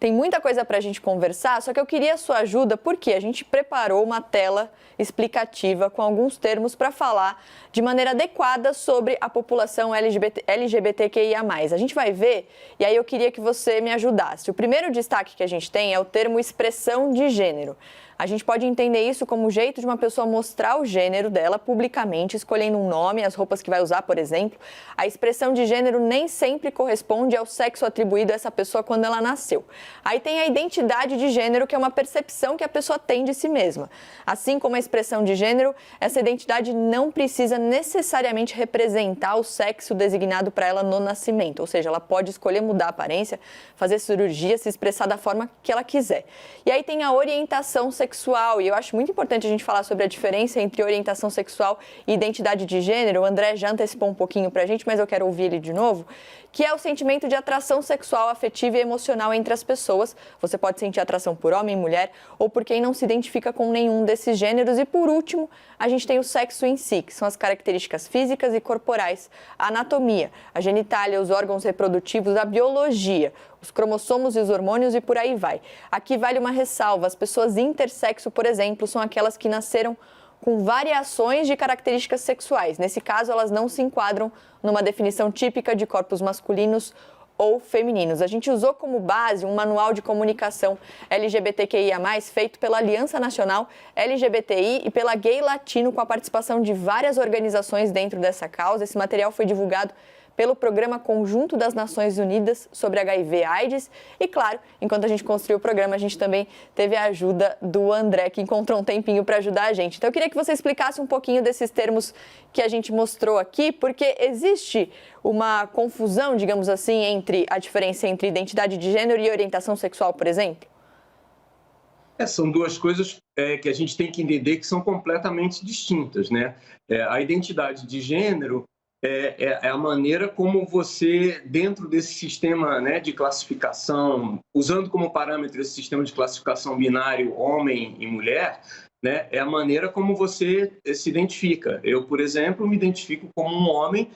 Tem muita coisa para a gente conversar, só que eu queria a sua ajuda porque a gente preparou uma tela explicativa com alguns termos para falar de maneira adequada sobre a população LGBTQIA+. A gente vai ver e aí eu queria que você me ajudasse. O primeiro destaque que a gente tem é o termo expressão de gênero. A gente pode entender isso como o jeito de uma pessoa mostrar o gênero dela publicamente, escolhendo um nome, as roupas que vai usar, por exemplo. A expressão de gênero nem sempre corresponde ao sexo atribuído a essa pessoa quando ela nasceu. Aí tem a identidade de gênero, que é uma percepção que a pessoa tem de si mesma. Assim como a expressão de gênero, essa identidade não precisa necessariamente representar o sexo designado para ela no nascimento. Ou seja, ela pode escolher mudar a aparência, fazer cirurgia, se expressar da forma que ela quiser. E aí tem a orientação sexual, e eu acho muito importante a gente falar sobre a diferença entre orientação sexual e identidade de gênero. O André já antecipou um pouquinho pra gente, mas eu quero ouvir ele de novo, que é o sentimento de atração sexual, afetiva e emocional entre as pessoas. Você pode sentir atração por homem, mulher, ou por quem não se identifica com nenhum desses gêneros. E por último, a gente tem o sexo em si, que são as características físicas e corporais, a anatomia, a genitália, os órgãos reprodutivos, a biologia, os cromossomos e os hormônios e por aí vai. Aqui vale uma ressalva: as pessoas intersexo, por exemplo, são aquelas que nasceram com variações de características sexuais. Nesse caso, elas não se enquadram numa definição típica de corpos masculinos ou femininos. A gente usou como base um manual de comunicação LGBTQIA+, feito pela Aliança Nacional LGBTI e pela Gay Latino, com a participação de várias organizações dentro dessa causa. Esse material foi divulgado pelo Programa Conjunto das Nações Unidas sobre HIV/AIDS. E, claro, enquanto a gente construiu o programa, a gente também teve a ajuda do André, que encontrou um tempinho para ajudar a gente. Então, eu queria que você explicasse um pouquinho desses termos que a gente mostrou aqui, porque existe uma confusão, digamos assim, entre a diferença entre identidade de gênero e orientação sexual, por exemplo? São duas coisas que a gente tem que entender que são completamente distintas, né? A identidade de gênero é a maneira como você, dentro desse sistema, né, de classificação, usando como parâmetro esse sistema de classificação binário homem e mulher, né, é a maneira como você se identifica. Eu, por exemplo, me identifico como um homem,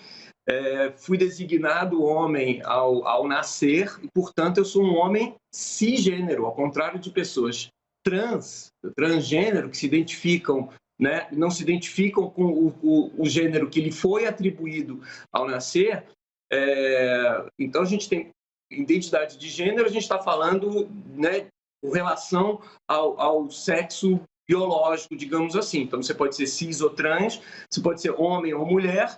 fui designado homem ao nascer e, portanto, eu sou um homem cisgênero, ao contrário de pessoas transgênero, que se identificam, né, não se identificam com o gênero que lhe foi atribuído ao nascer. Então, a gente tem identidade de gênero, a gente está falando, né, com relação ao sexo biológico, digamos assim. Então, você pode ser cis ou trans, você pode ser homem ou mulher,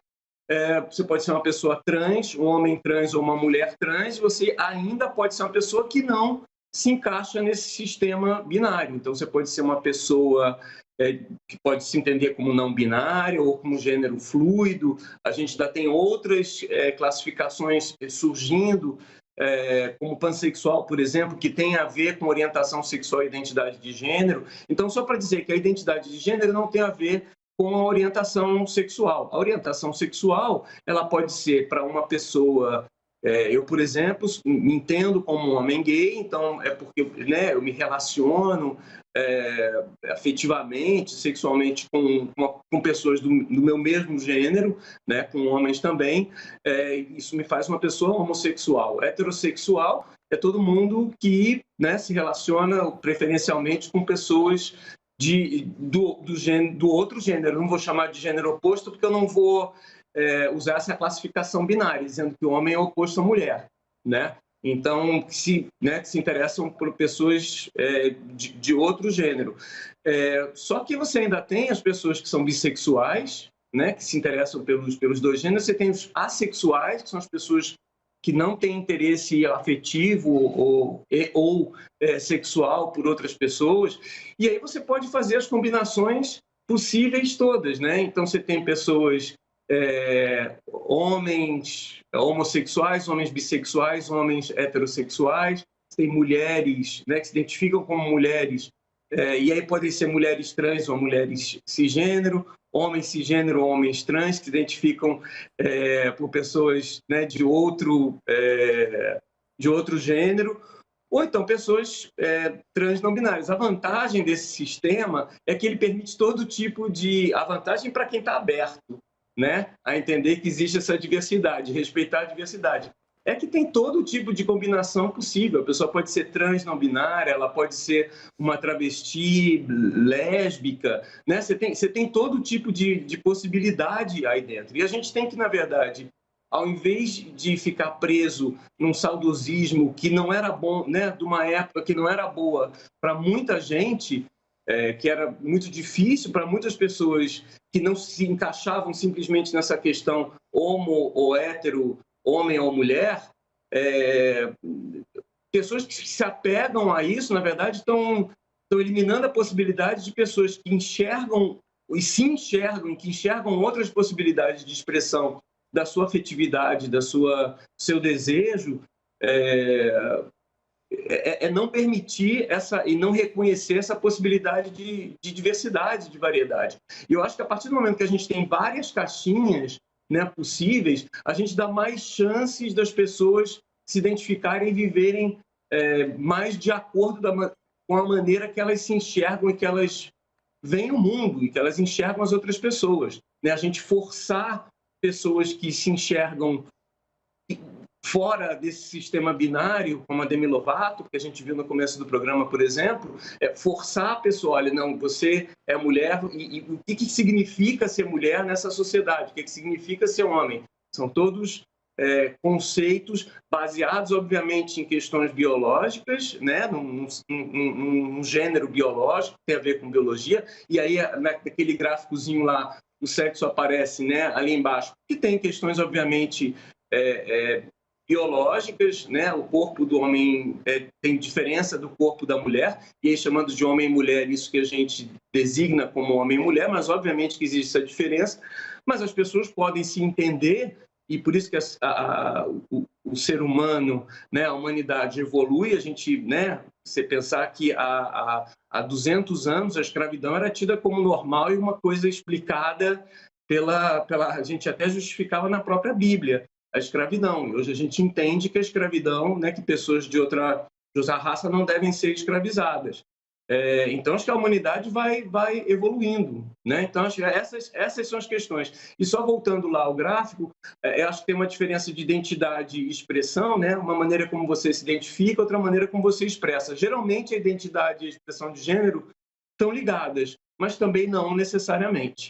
você pode ser uma pessoa trans, um homem trans ou uma mulher trans, e você ainda pode ser uma pessoa que não se encaixa nesse sistema binário. Então, você pode ser uma pessoa que pode se entender como não binário ou como gênero fluido. A gente ainda tem outras classificações surgindo, como pansexual, por exemplo, que tem a ver com orientação sexual e identidade de gênero. Então, só para dizer que a identidade de gênero não tem a ver com a orientação sexual. A orientação sexual, ela pode ser para uma pessoa. Eu, por exemplo, me entendo como um homem gay, então é porque, né, eu me relaciono afetivamente, sexualmente com pessoas do meu mesmo gênero, né, com homens também. Isso me faz uma pessoa homossexual. Heterossexual é todo mundo que, né, se relaciona preferencialmente com pessoas do outro gênero. Eu não vou chamar de gênero oposto porque eu não vou usar essa classificação binária, dizendo que o homem é oposto à mulher, né? Então, que se interessam por pessoas de outro gênero. Só que você ainda tem as pessoas que são bissexuais, né, que se interessam pelos dois gêneros. Você tem os assexuais, que são as pessoas que não têm interesse afetivo ou sexual por outras pessoas. E aí você pode fazer as combinações possíveis todas, né? Então, você tem pessoas... homens homossexuais, homens bissexuais, homens heterossexuais, tem mulheres, né, que se identificam como mulheres, e aí podem ser mulheres trans ou mulheres cisgênero, homens cisgênero ou homens trans, que se identificam por pessoas, né, de outro gênero, ou então pessoas trans não binárias. A vantagem desse sistema é que ele permite todo tipo de... A vantagem para quem está aberto, né, a entender que existe essa diversidade, respeitar a diversidade. é que tem todo tipo de combinação possível. A pessoa pode ser trans não binária, ela pode ser uma travesti lésbica, né? Você tem todo tipo de possibilidade aí dentro. E a gente tem que, na verdade, ao invés de ficar preso num saudosismo que não era bom, né, de uma época que não era boa para muita gente, que era muito difícil para muitas pessoas que não se encaixavam simplesmente nessa questão homo ou hétero, homem ou mulher, pessoas que se apegam a isso, na verdade, estão eliminando a possibilidade de pessoas que enxergam e se enxergam, que enxergam outras possibilidades de expressão da sua afetividade, seu desejo, não permitir e não reconhecer essa possibilidade de diversidade, de variedade. E eu acho que a partir do momento que a gente tem várias caixinhas, né, possíveis, a gente dá mais chances das pessoas se identificarem e viverem mais de acordo com a maneira que elas se enxergam e que elas veem o mundo e que elas enxergam as outras pessoas, né? A gente forçar pessoas que se enxergam fora desse sistema binário, como a Demi Lovato, que a gente viu no começo do programa, por exemplo, forçar a pessoa, olha, não, você é mulher, e o que significa ser mulher nessa sociedade? O que significa ser homem? São todos conceitos baseados, obviamente, em questões biológicas, né? num gênero biológico, que tem a ver com biologia, e aí, naquele gráficozinho lá, o sexo aparece, né, ali embaixo, que tem questões, obviamente, biológicas, né? O corpo do homem tem diferença do corpo da mulher, e aí chamando de homem e mulher, isso que a gente designa como homem e mulher, mas obviamente que existe essa diferença, mas as pessoas podem se entender, e por isso que o ser humano, né, a humanidade evolui, a gente, né, você pensar que há 200 anos a escravidão era tida como normal e uma coisa explicada a gente até justificava na própria Bíblia a escravidão. E hoje a gente entende que a escravidão, né, que pessoas de outra raça não devem ser escravizadas. Então, acho que a humanidade vai evoluindo, né? Então, acho que essas são as questões. E só voltando lá ao gráfico, acho que tem uma diferença de identidade e expressão, né? Uma maneira como você se identifica, outra maneira como você expressa. Geralmente, a identidade e a expressão de gênero estão ligadas, mas também não necessariamente.